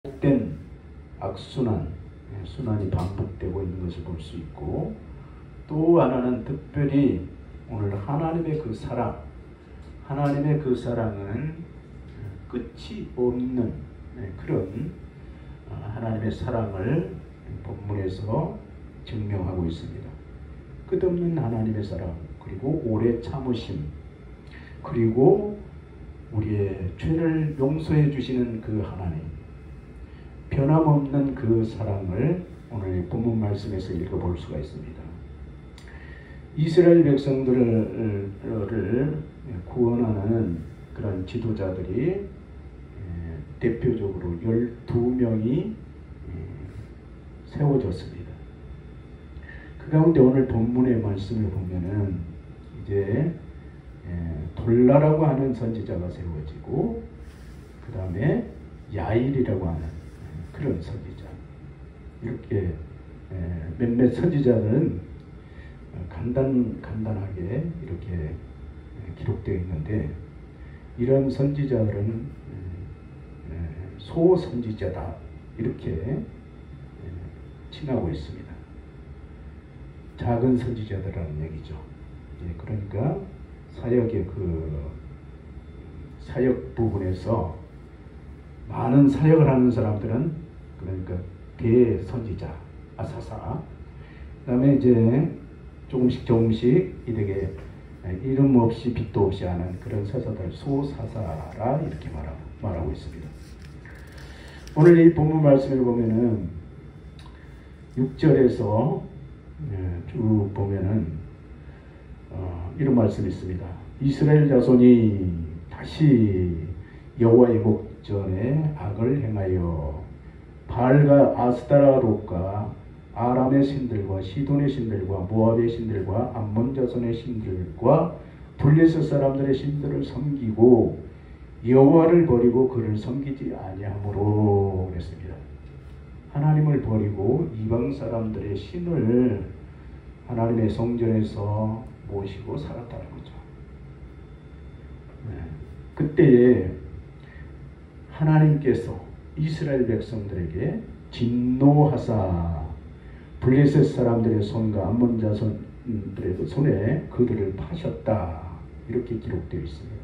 된 악순환, 순환이 반복되고 있는 것을 볼 수 있고, 또 하나는 특별히 오늘 하나님의 그 사랑, 하나님의 그 사랑은 끝이 없는 그런 하나님의 사랑을 본문에서 증명하고 있습니다. 끝없는 하나님의 사랑, 그리고 오래 참으심, 그리고 우리의 죄를 용서해 주시는 그 하나님, 변함없는 그 사랑을 오늘 본문 말씀에서 읽어볼 수가 있습니다. 이스라엘 백성들을 구원하는 그런 지도자들이 대표적으로 12명이 세워졌습니다. 그 가운데 오늘 본문의 말씀을 보면은 이제 돌라라고 하는 선지자가 세워지고, 그 다음에 야일이라고 하는 그런 선지자, 이렇게 몇몇 선지자들은 간단하게 이렇게 기록되어 있는데, 이런 선지자들은 소선지자다 이렇게 칭하고 있습니다. 작은 선지자들이라는 얘기죠. 그러니까 사역의 그 사역 부분에서 많은 사역을 하는 사람들은, 그러니까 대선지자 아사사, 그 다음에 이제 조금씩 이렇게 이름 없이 빛도 없이 하는 그런 사사들 소사사라 이렇게 말하고 있습니다. 오늘 이 본문 말씀을 보면은 6절에서 쭉 보면은 이런 말씀이 있습니다. 이스라엘 자손이 다시 여호와의 목전에 악을 행하여 바알과 아스타라롯과 아람의 신들과 시돈의 신들과 모압의 신들과 암몬 자손의 신들과 블레셋 사람들의 신들을 섬기고 여호와를 버리고 그를 섬기지 아니하므로 그랬습니다. 하나님을 버리고 이방 사람들의 신을 하나님의 성전에서 모시고 살았다는 거죠. 그때에 하나님께서 이스라엘 백성들에게 진노하사 블레셋 사람들의 손과 암몬 자손들의 손에 그들을 파셨다 이렇게 기록되어 있습니다.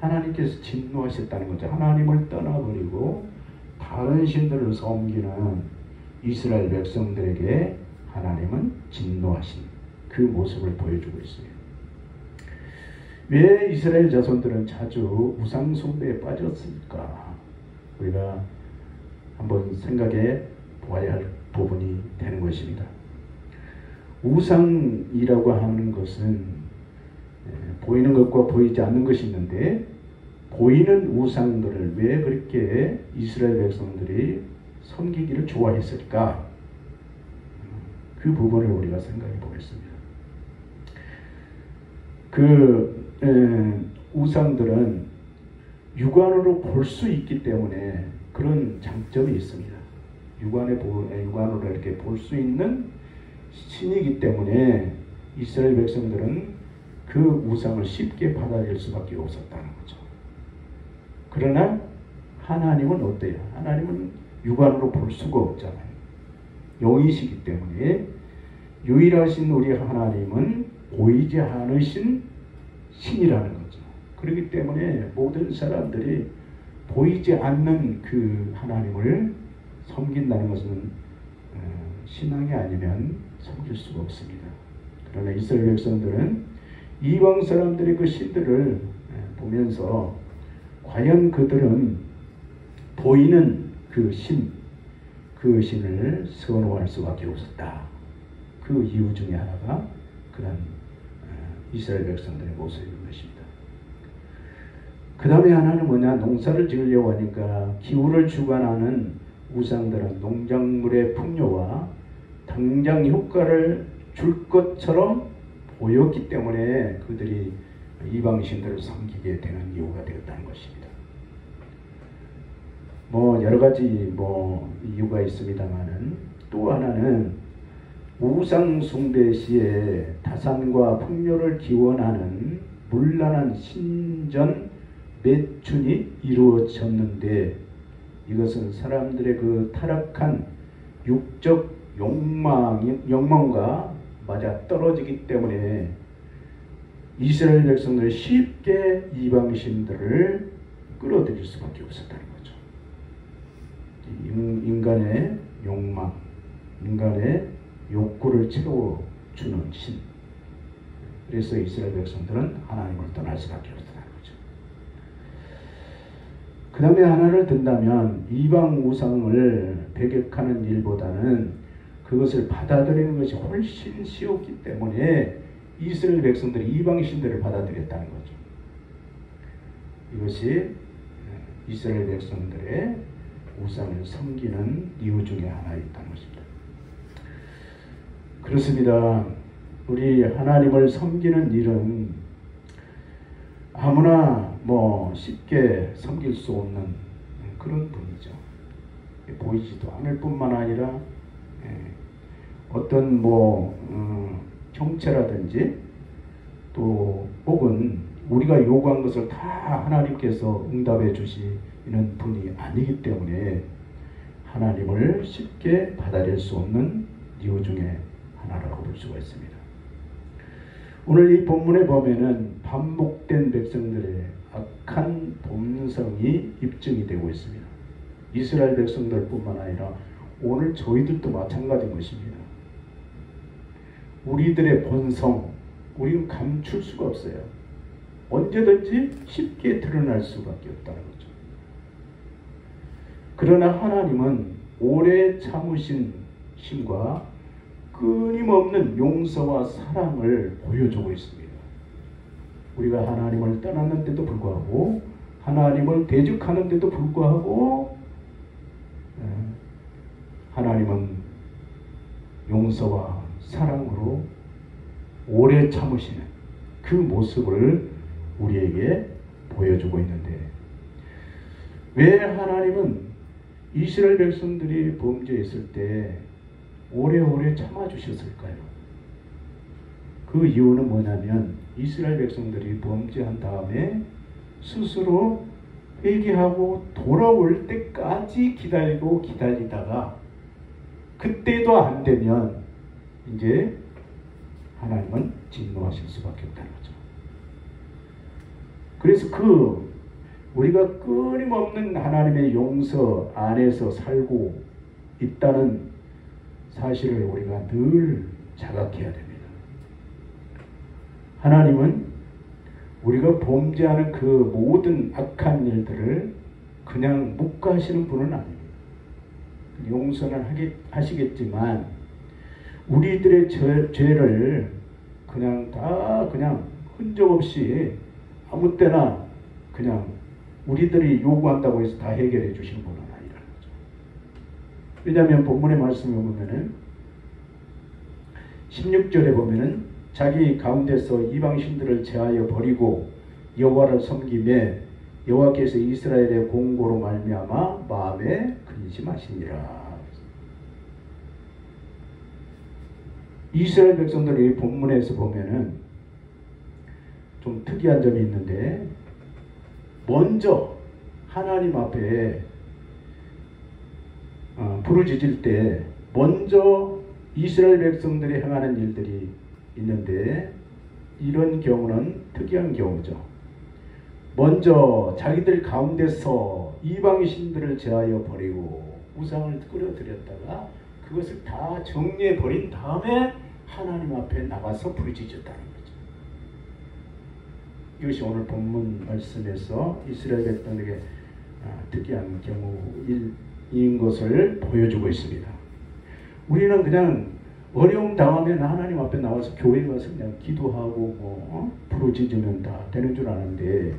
하나님께서 진노하셨다는 거죠. 하나님을 떠나버리고 다른 신들을 섬기는 이스라엘 백성들에게 하나님은 진노하신 그 모습을 보여주고 있습니다. 왜 이스라엘 자손들은 자주 우상 숭배에 빠졌을까? 우리가 한번 생각해 보아야 할 부분이 되는 것입니다. 우상이라고 하는 것은 보이는 것과 보이지 않는 것이 있는데, 보이는 우상들을 왜 그렇게 이스라엘 백성들이 섬기기를 좋아했을까? 그 부분을 우리가 생각해 보겠습니다. 우상들은 육안으로 볼 수 있기 때문에 그런 장점이 있습니다. 육안으로 이렇게 볼 수 있는 신이기 때문에 이스라엘 백성들은 그 우상을 쉽게 받아들일 수밖에 없었다는 거죠. 그러나 하나님은 어때요? 하나님은 육안으로 볼 수가 없잖아요. 영이시기 때문에 유일하신 우리 하나님은 보이지 않으신 신이라는 거죠. 그렇기 때문에 모든 사람들이 보이지 않는 그 하나님을 섬긴다는 것은 신앙이 아니면 섬길 수가 없습니다. 그러나 이스라엘 백성들은 이방 사람들의 그 신들을 보면서 과연 그들은 보이는 그 신을 선호할 수밖에 없었다. 그 이유 중에 하나가 그런 이스라엘 백성들의 모습인 것입니다. 그 다음에 하나는 뭐냐? 농사를 지으려고 하니까 기후를 주관하는 우상들은 농작물의 풍요와 당장 효과를 줄 것처럼 보였기 때문에 그들이 이방신들을 섬기게 되는 이유가 되었다는 것입니다. 여러 가지 이유가 있습니다만은, 또 하나는 우상 숭배 시에 다산과 풍요를 기원하는 문란한 신전 매춘이 이루어졌는데 이것은 사람들의 그 타락한 육적 욕망과 맞아 떨어지기 때문에 이스라엘 백성들이 쉽게 이방신들을 끌어들일 수밖에 없었다는 거죠. 인간의 욕망, 인간의 욕구를 채워주는 신. 그래서 이스라엘 백성들은 하나님을 떠날 수밖에 없었다는 거죠. 그 다음에 하나를 든다면 이방 우상을 배격하는 일보다는 그것을 받아들이는 것이 훨씬 쉬웠기 때문에 이스라엘 백성들이 이방 신들을 받아들였다는 거죠. 이것이 이스라엘 백성들의 우상을 섬기는 이유 중에 하나였다는 것입니다. 그렇습니다. 우리 하나님을 섬기는 일은 아무나 쉽게 섬길 수 없는 그런 분이죠. 보이지도 않을 뿐만 아니라 어떤 형체라든지 또 혹은 우리가 요구한 것을 다 하나님께서 응답해 주시는 분이 아니기 때문에 하나님을 쉽게 받아들일 수 없는 이유 중에 하나라고 볼 수가 있습니다. 오늘 이 본문에 보면은 반복된 백성들의 악한 본성이 입증이 되고 있습니다. 이스라엘 백성들뿐만 아니라 오늘 저희들도 마찬가지인 것입니다. 우리들의 본성, 우리는 감출 수가 없어요. 언제든지 쉽게 드러날 수밖에 없다는 거죠. 그러나 하나님은 오래 참으신 신과 끊임없는 용서와 사랑을 보여주고 있습니다. 우리가 하나님을 떠났는데도 불구하고 하나님을 대적하는데도 불구하고 하나님은 용서와 사랑으로 오래 참으시는 그 모습을 우리에게 보여주고 있는데 왜 하나님은 이스라엘 백성들이 범죄했을 때 오래오래 참아주셨을까요? 그 이유는 뭐냐면 이스라엘 백성들이 범죄한 다음에 스스로 회개하고 돌아올 때까지 기다리고 기다리다가 그때도 안 되면 이제 하나님은 진노하실 수밖에 없다는 거죠. 그래서 우리가 끊임없는 하나님의 용서 안에서 살고 있다는 사실을 우리가 늘 자각해야 됩니다. 하나님은 우리가 범죄하는 그 모든 악한 일들을 그냥 묵과하시는 분은 아닙니다. 용서는 하시겠지만 우리들의 죄를 그냥 흔적 없이 아무 때나 그냥 우리들이 요구한다고 해서 다 해결해 주시는 분은 아니라는 거죠. 왜냐하면 본문의 말씀에 보면은 16절에 보면은 자기 가운데서 이방신들을 제하여 버리고 여호와를 섬기며 여호와께서 이스라엘의 공고로 말미암아 마음에 근심하시니라. 이스라엘 백성들이 이 본문에서 보면은 좀 특이한 점이 있는데 먼저 하나님 앞에 부르짖을 때 먼저 이스라엘 백성들이 행하는 일들이 있는데 이런 경우는 특이한 경우죠. 먼저 자기들 가운데서 이방의 신들을 제하여 버리고 우상을 끌어들였다가 그것을 다 정리해 버린 다음에 하나님 앞에 나가서 부르짖었다는 거죠. 이것이 오늘 본문 말씀에서 이스라엘 백성에게 특이한 경우인 것을 보여주고 있습니다. 우리는 그냥 어려움 당하면 하나님 앞에 나와서 교회 가서 그냥 기도하고 부르짖으면 다 되는 줄 아는데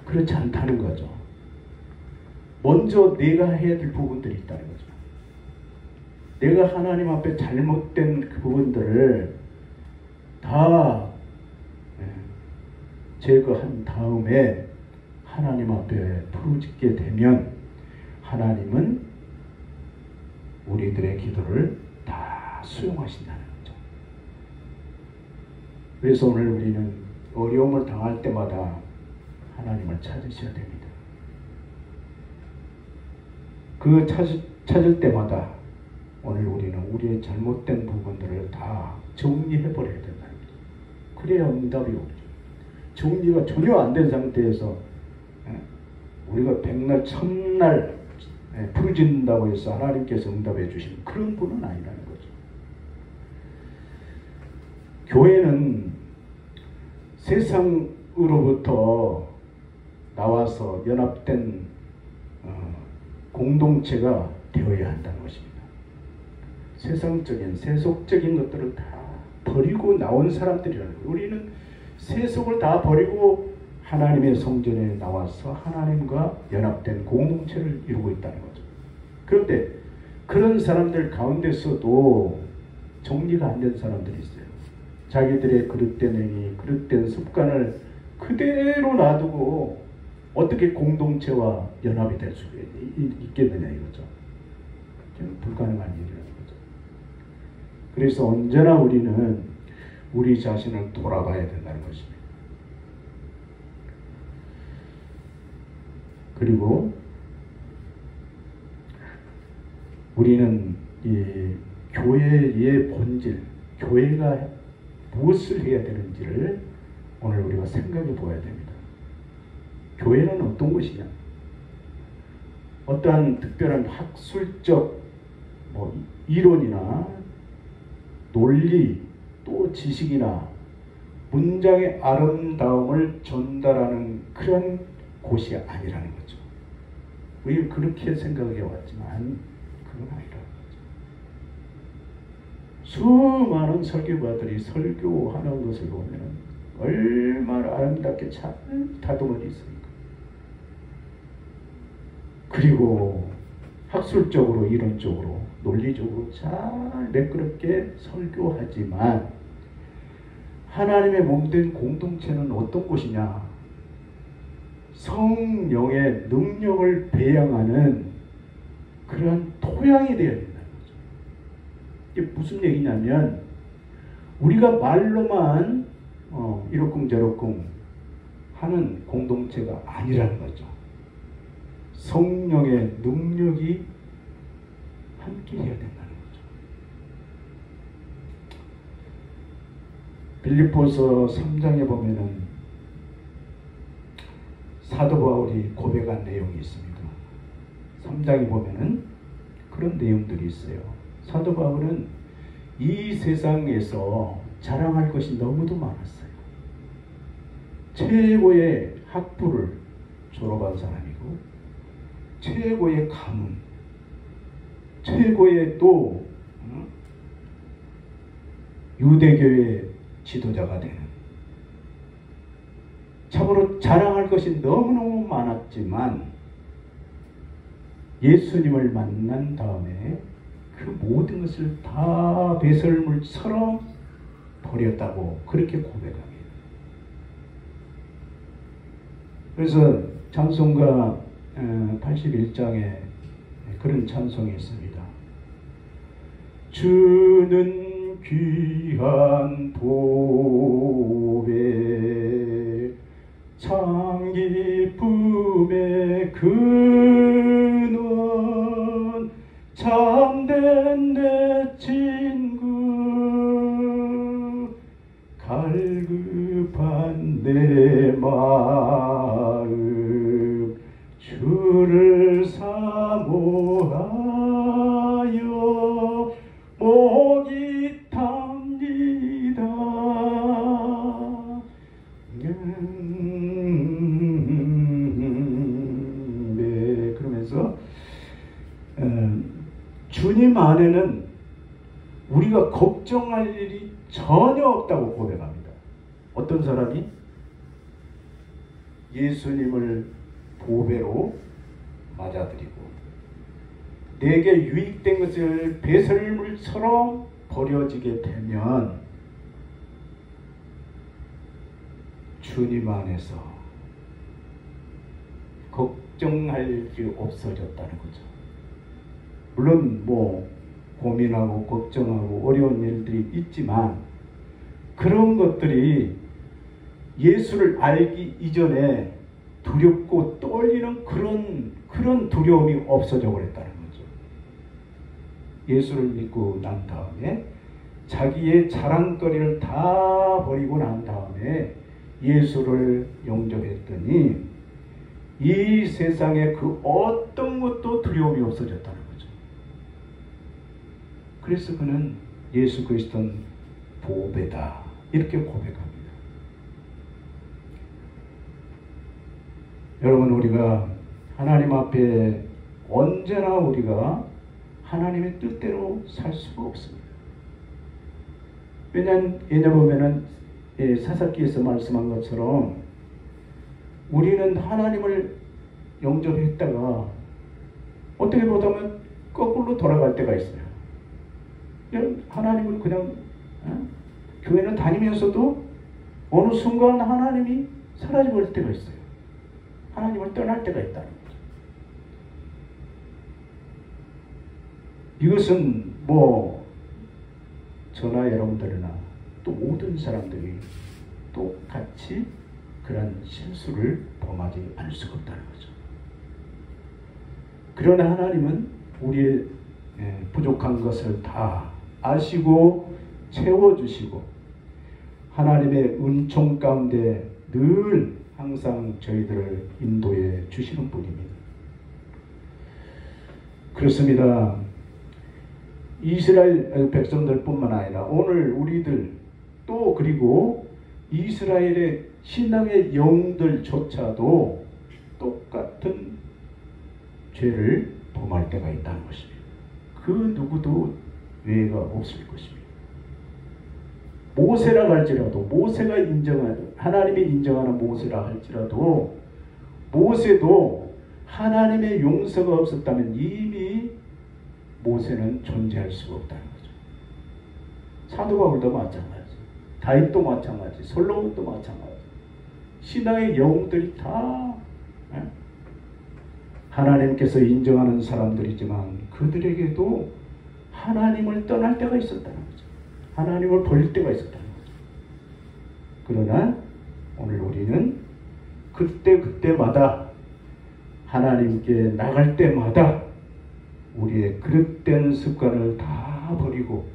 그렇지 않다는 거죠. 먼저 내가 해야 될 부분들이 있다는 거죠. 내가 하나님 앞에 잘못된 그 부분들을 다 제거한 다음에 하나님 앞에 부르짖게 되면 하나님은 우리들의 기도를 다 수용하신다는 거죠. 그래서 오늘 우리는 어려움을 당할 때마다 하나님을 찾으셔야 됩니다. 그 찾을 때마다 오늘 우리는 우리의 잘못된 부분들을 다 정리해버려야 된다는 거죠. 그래야 응답이 오죠. 정리가 전혀 안 된 상태에서 우리가 백날 천날 부르짖는다고 해서 하나님께서 응답해 주시는 그런 분은 아니라는 거죠. 교회는 세상으로부터 나와서 연합된 공동체가 되어야 한다는 것입니다. 세상적인 세속적인 것들을 다 버리고 나온 사람들이라는 거예요. 우리는 세속을 다 버리고 하나님의 성전에 나와서 하나님과 연합된 공동체를 이루고 있다는 거죠. 그런데 그런 사람들 가운데서도 정리가 안 된 사람들이 있어요. 자기들의 그릇된 행위, 그릇된 습관을 그대로 놔두고 어떻게 공동체와 연합이 될 수 있겠느냐 이거죠. 불가능한 일이라는 거죠. 그래서 언제나 우리는 우리 자신을 돌아봐야 된다는 것입니다. 그리고 우리는 이 교회의 본질, 교회가 무엇을 해야 되는지를 오늘 우리가 생각해 보아야 됩니다. 교회는 어떤 것이냐? 어떠한 특별한 학술적 이론이나 논리 또 지식이나 문장의 아름다움을 전달하는 그런 곳이 아니라는 거죠. 우리는 그렇게 생각해 왔지만 그건 아니라는 거죠. 수많은 설교가들이 설교하는 것을 보면 얼마나 아름답게 잘 다듬어 있습니까? 그리고 학술적으로, 이론적으로, 논리적으로 잘 매끄럽게 설교하지만 하나님의 몸된 공동체는 어떤 곳이냐? 성령의 능력을 배양하는 그런 토양이 되어야 된다는 거죠. 이게 무슨 얘기냐면 우리가 말로만 이러쿵저러쿵 하는 공동체가 아니라는 거죠. 성령의 능력이 함께 해야 된다는 거죠. 빌립보서 3장에 보면은 사도 바울이 고백한 내용이 있습니다. 3장에 보면은 그런 내용들이 있어요. 사도 바울은 이 세상에서 자랑할 것이 너무도 많았어요. 최고의 학부를 졸업한 사람이고 최고의 가문, 최고의 또 유대교의 지도자가 되는, 참으로 자랑할 것이 너무너무 많았지만 예수님을 만난 다음에 그 모든 것을 다 배설물처럼 버렸다고 그렇게 고백합니다. 그래서 찬송가 81장에 그런 찬송이 있습니다. 주는 귀한 보배 참 기쁨의 근원 참된 내 친구 갈급한 내 마음 주를 사모하여 목이 탑니다. 네, 그러면서 주님 안에는 우리가 걱정할 일이 전혀 없다고 고백합니다. 어떤 사람이 예수님을 보배로 맞아들이고 내게 유익된 것을 배설물처럼 버려지게 되면 주님 안에서 걱정할 일이 없어졌다는 거죠. 물론 고민하고 걱정하고 어려운 일들이 있지만 그런 것들이 예수를 알기 이전에 두렵고 떨리는 그런 두려움이 없어져 버렸다는 거예요. 예수를 믿고 난 다음에 자기의 자랑거리를 다 버리고 난 다음에 예수를 영접했더니 이 세상에 그 어떤 것도 두려움이 없어졌다는 거죠. 그래서 그는 예수 그리스도는 보배다 이렇게 고백합니다. 여러분, 우리가 하나님 앞에 언제나 우리가 하나님의 뜻대로 살 수가 없습니다. 왜냐하면 사사기에서 말씀한 것처럼 우리는 하나님을 영접했다가 어떻게 보자면 거꾸로 돌아갈 때가 있어요. 하나님을 그냥 교회는 다니면서도 어느 순간 하나님이 사라져버릴 때가 있어요. 하나님을 떠날 때가 있다는 거죠. 이것은 저나 여러분들이나 또 모든 사람들이 똑같이 그런 실수를 범하지 않을 수가 없다는 거죠. 그러나 하나님은 우리의 부족한 것을 다 아시고 채워주시고 하나님의 은총 가운데 늘 항상 저희들을 인도해 주시는 분입니다. 그렇습니다. 이스라엘 백성들뿐만 아니라 오늘 우리들 또 그리고 이스라엘의 신앙의 영들조차도 똑같은 죄를 범할 때가 있다는 것입니다. 그 누구도 예외가 없을 것입니다. 모세라 할지라도 모세가 하나님이 인정하는 모세라 할지라도 모세도 하나님의 용서가 없었다면 이미 모세는 존재할 수가 없다는 거죠. 사도 바울도 마찬가지, 다윗도 마찬가지, 솔로몬도 마찬가지. 신앙의 영웅들이 다 하나님께서 인정하는 사람들이지만 그들에게도 하나님을 떠날 때가 있었다는 거죠. 하나님을 버릴 때가 있었다는 거죠. 그러나 오늘 우리는 그때마다 하나님께 나갈 때마다 우리의 그릇된 습관을 다 버리고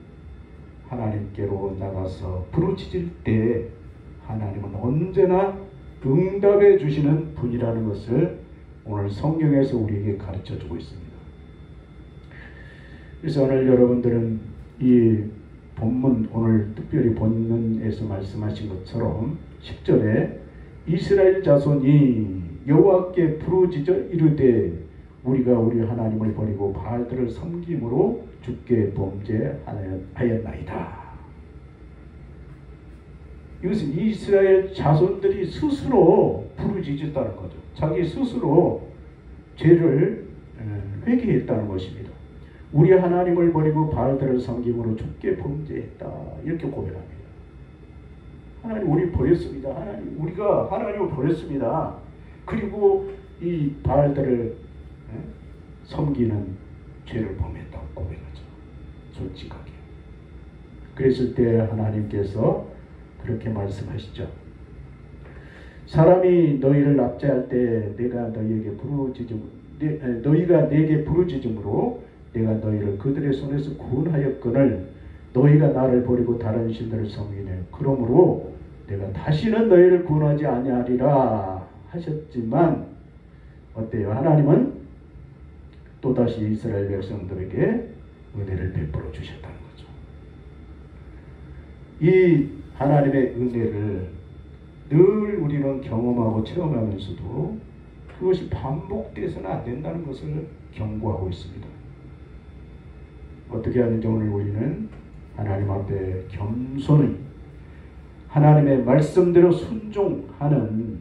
하나님께로 나가서 부르짖을 때 하나님은 언제나 응답해 주시는 분이라는 것을 오늘 성경에서 우리에게 가르쳐 주고 있습니다. 그래서 오늘 여러분들은 이 본문, 오늘 특별히 본문에서 말씀하신 것처럼 10절에 이스라엘 자손이 여호와께 부르짖어 이르되 우리가 우리 하나님을 버리고 바알들을 섬김으로 주께 범죄하였나이다. 이것은 이스라엘 자손들이 스스로 부르짖었다는 거죠. 자기 스스로 죄를 회개했다는 것입니다. 우리 하나님을 버리고 바알들을 섬김으로 주께 범죄했다. 이렇게 고백합니다. 하나님 우리 버렸습니다. 우리가 하나님을 버렸습니다. 그리고 이 바알들을 섬기는 죄를 범했다고 고백하죠. 솔직하게. 그랬을 때 하나님께서 그렇게 말씀하시죠. 사람이 너희를 납치할 때 너희가 내게 부르짖음으로 내가 너희를 그들의 손에서 구원하였거늘 너희가 나를 버리고 다른 신들을 섬기네. 그러므로 내가 다시는 너희를 구원하지 아니하리라 하셨지만 어때요? 하나님은 또다시 이스라엘 백성들에게 은혜를 베풀어 주셨다는 거죠. 이 하나님의 은혜를 늘 우리는 경험하고 체험하면서도 그것이 반복돼서는 안 된다는 것을 경고하고 있습니다. 어떻게 하는지 오늘 우리는 하나님 앞에 겸손히 하나님의 말씀대로 순종하는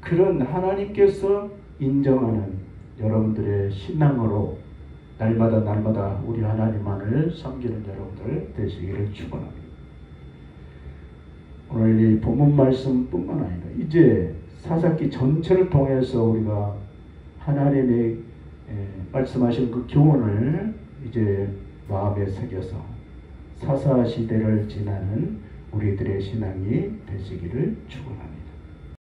그런 하나님께서 인정하는 여러분들의 신앙으로 날마다 우리 하나님만을 섬기는 여러분들 되시기를 축원합니다. 오늘 이 본문 말씀뿐만 아니라 이제 사사기 전체를 통해서 우리가 하나님의 말씀하신 그 교훈을 이제 마음에 새겨서 사사시대를 지나는 우리들의 신앙이 되시기를 축원합니다.